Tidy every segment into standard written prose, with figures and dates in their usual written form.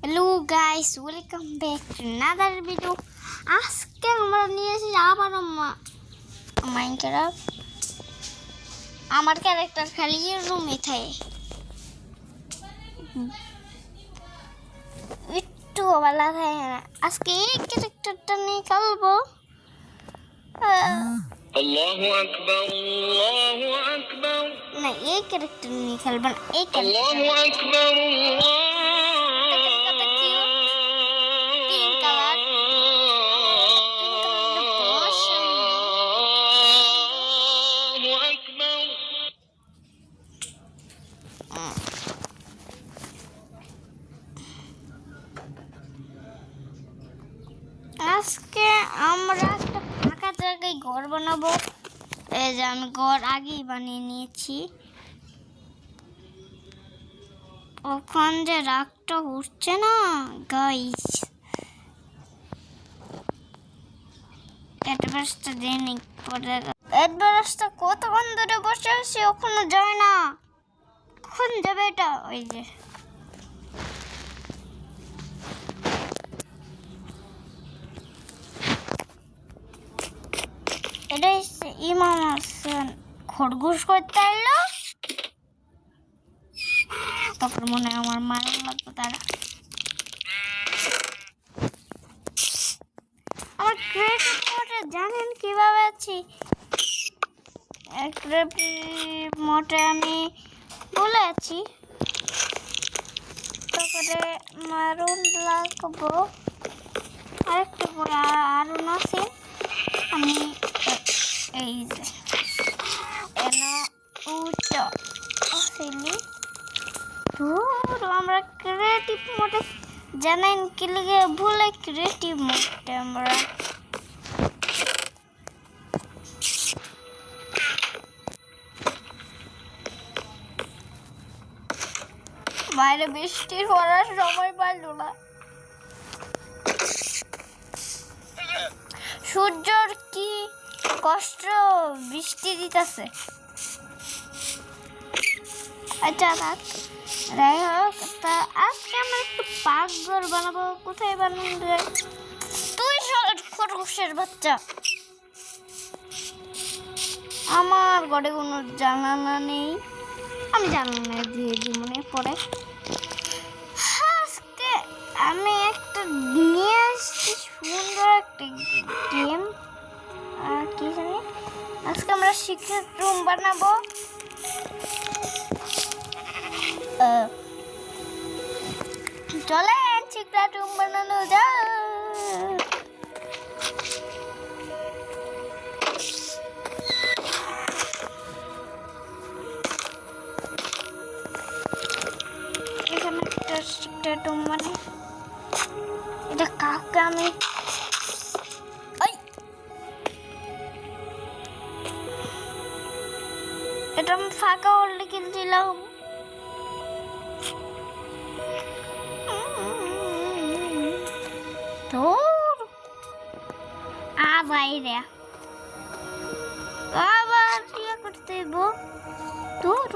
Hello guys, welcome back to another video. আজকে আমরা নিয়ে এসেছি আবার মাইনক্রাফট। আমার ক্যারেক্টার খালি রুমে থাকে, একটু ভালো থাকে না। আজকে এই ক্যারেক্টারটা নিয়ে খেলবো। আল্লাহু আকবার, আল্লাহু আকবার। না, এই ক্যারেক্টার নিয়ে খেলবো না, এই আল্লাহু আকবার, আল্লাহু আকবার। আজকে আমরা একটা ফাঁকা জায়গায় ঘর বানাবো। এই যে আমি ঘর আগেই বানিয়ে নিয়েছি। ওখান যে রাগটা উঠছে না গাইস, অ্যাডভান্সটা দেয়নি। পরে অ্যাডভান্সটা কতক্ষণ ধরে বসে আছি, ওখানে যায় না। কখন যাবে এটা? ওই যে এটা ইমাম হাসান খরগোশ করতে এলো। তখন মনে হয় আমার মারা লাগতো তারা। আমার ক্রিয়েটিভ মোডে জানেন কিভাবে আছি? ক্রিয়েটিভ মোডে আমি বলে আছি। তারপরে মারুন লাগবো, আরেকটু করে আরুন আছে। আমি এই যে এনো উঠো আসেনি। আমরা ক্রিয়েটিভ মোডে জানেন কি লিগে ভুলে ক্রিয়েটিভ মোডে আমরা বাইরে বৃষ্টির পড়ার সময় পাইল না। সূর্যর কি কষ্ট, বৃষ্টি দিতেছে। আচ্ছা থাক, যাই হোক। তা আজকে আমরা একটু পাকঘর বানাবো। কোথায় বানাবো যায়? তুই খরগোশের বাচ্চা, আমার ঘরে কোনো জানালা নেই। আমি জানালা দিয়ে দিই মনে পড়ে। আজকে আমি একটা নিয়ে আসছি সুন্দর একটা গেম। কি জানি আজকে আমরা সিক্রেট রুম বানাবো। চলে সিক্রেট রুম বানানো যায়। এখানে একটা সিক্রেট রুম মানে এটা কাউকে আমি এটা আমি ফাঁকা হলে কিনছিলাম। বাইরে আবার ইয়ে করতে হইব। তোর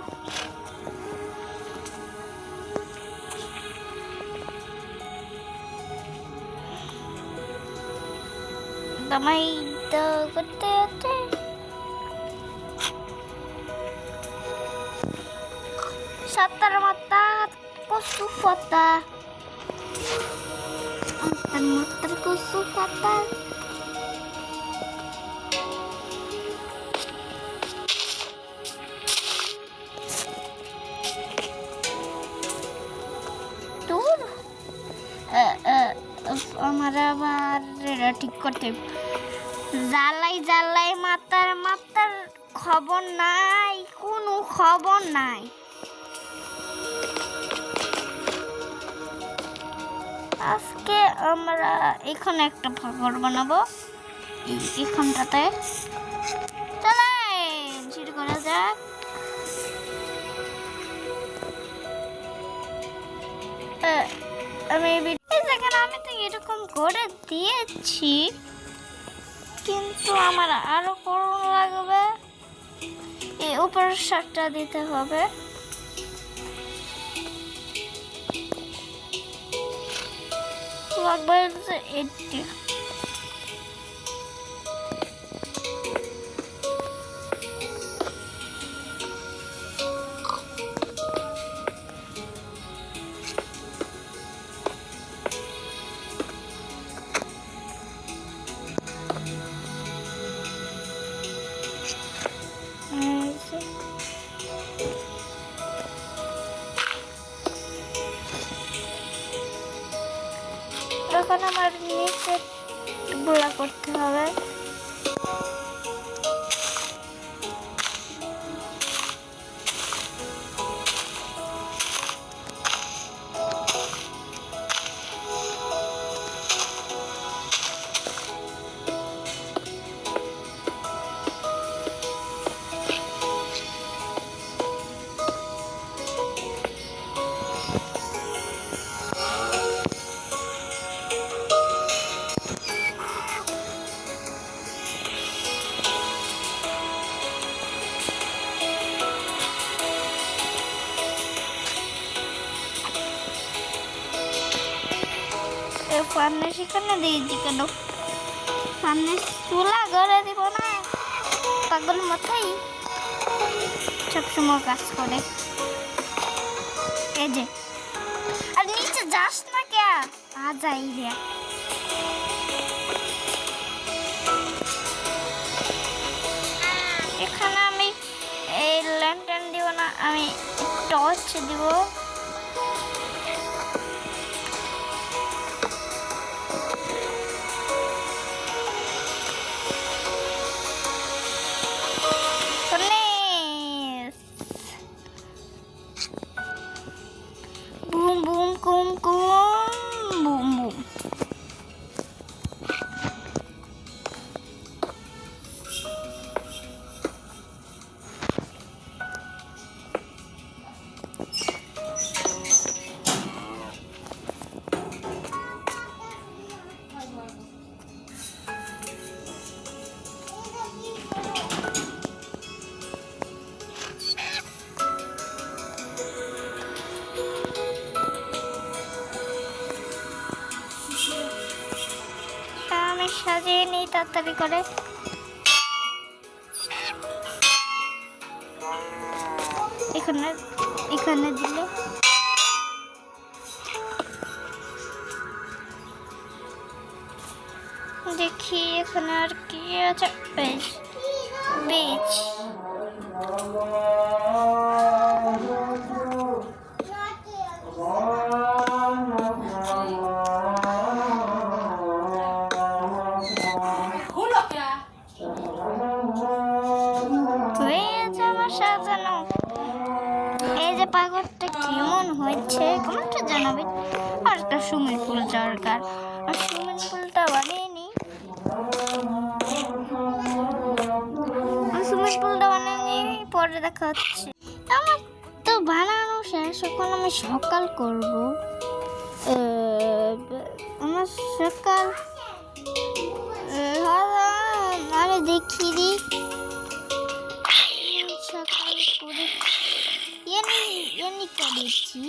দামাই করতে হচ্ছে। সাতার মাতা কসু পাতা, মাতার কসু পাতা। আমার আবার এটা ঠিক করতে জ্বালাই জ্বালাই মাতার মাতার খবর নাই, কোনো খবর নাই। আজকে আমরা এখানে একটা ঘর বানাবো। এখানটাতে চলে শুরু করা যাক। আমি আমি তো এরকম করে দিয়েছি, কিন্তু আমার আরো করুন লাগবে। এই উপরের শার্টটা দিতে হবে। লাগবে হচ্ছে এটি। এখন আমার নিচে গুলা করতে হবে। সামনে সেখানে দিয়েছি কেন? সামনে চুলা ঘরে দিব না, পাগল মাথায় সবসময় কাজ করে। এই যে আর নিচে যাস না কে আজাই রে। এখানে আমি এই ল্যান্টার্ন দিব না, আমি টর্চ দিব। Boom, boom, boom, boom, boom, boom. সাজিয়ে নিই তাড়াতাড়ি করে। এখানে এখানে দিলে দেখি এখানে আর কি আছে। বেশ বেশ সাজানো। এই যে পাগলটা কেমন হয়েছে কমেন্টে জানাবেন। আর একটা সুইমিং পুল দরকার, আর সুইমিং পুলটা বানিয়ে নি। সুইমিং পুলটা বানিয়ে নি, পরে দেখা হচ্ছে। আমার তো বানানো শেষ, এখন আমি সকাল করব। আমার সকাল আরে দেখি দি সকাল করে এনি করেছি।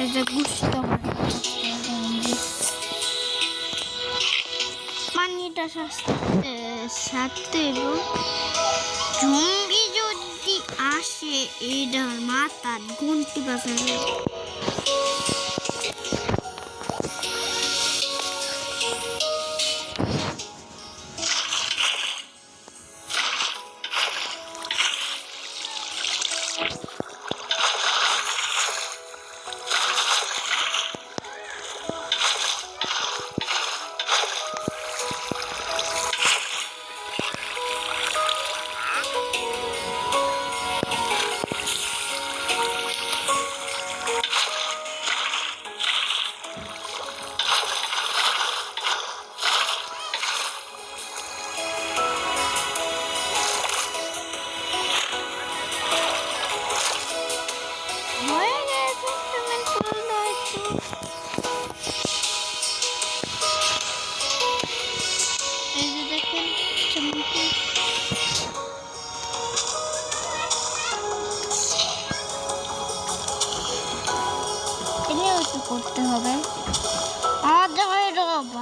এটা গুস্ত পানিটা সাথে জঙ্গি যদি আসে এটার মাথার ঘন্টি বাজাবে।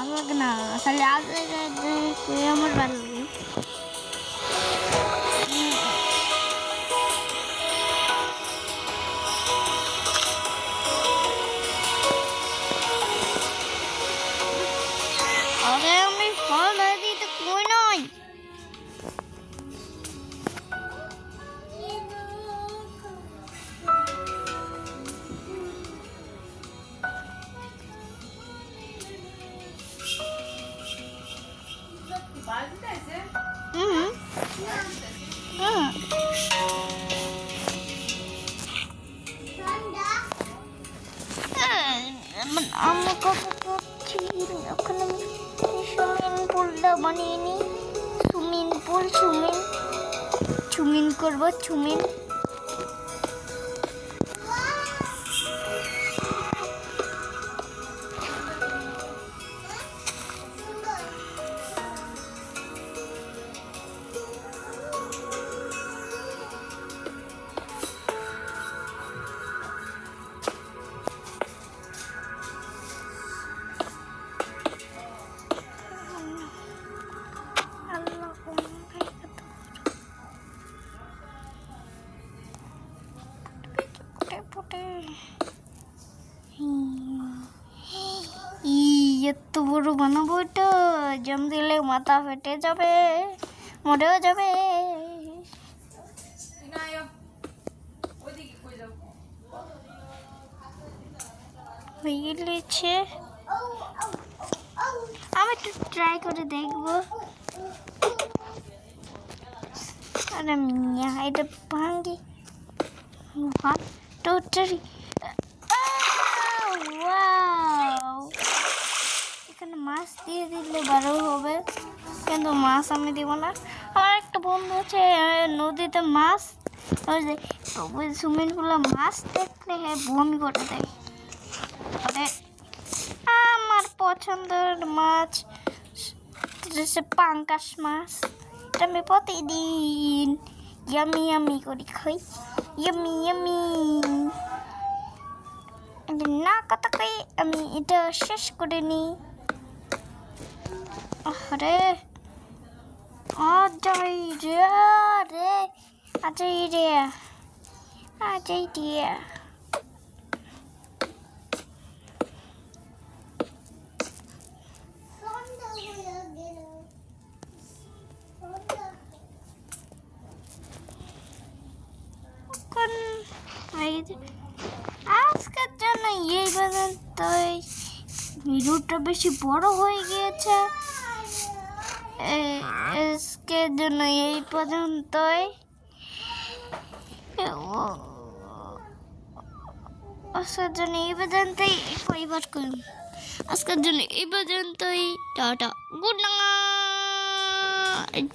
ভালো লাগে না, খালি আগে আমার ভালো লাগে। আরে আমি ফল দিতে কই নাই। হুম হুম আমার কথা করছি, ওখানে সুইমিং পুলটা বানিয়ে নি। সুইমিং পুল, সুইমিং করবো, সুইমিং। এত বড় বানাবো এটা, জম দিলে মাথা ফেটে যাবে, মরেও যাবে। হয়ে গেছে, আমি একটু ট্রাই করে দেখবো। আরে মিয়া, এটা ভাঙ্গি টোটারি। এখানে মাছ দিয়ে দিলে ভালো হবে, কিন্তু মাছ আমি দিব না। আমার একটা বন্ধু আছে নদীতে মাছ, ওই সুইমিং পুলে মাছ দেখলে বমি করে দেয়। আমার পছন্দের মাছ পাঙ্কাশ মাছ, এটা আমি প্রতিদিন ইয়ামি ইয়ামি করে খাই, ইয়ামি ইয়ামি। না কথা কই, আমি এটা শেষ করে নিই। আরে আজাই রে, আজাই রে, আজাই রে। আজকের জন্য এই পর্যন্তই। ভিডিওটা বেশি বড় হয়ে গিয়েছে, আজকের জন্য এই পর্যন্তই। আজকের জন্য এই পর্যন্তই, পরিবার করুন। আজকের জন্য এই পর্যন্তই, টাটা, গুড নাইট।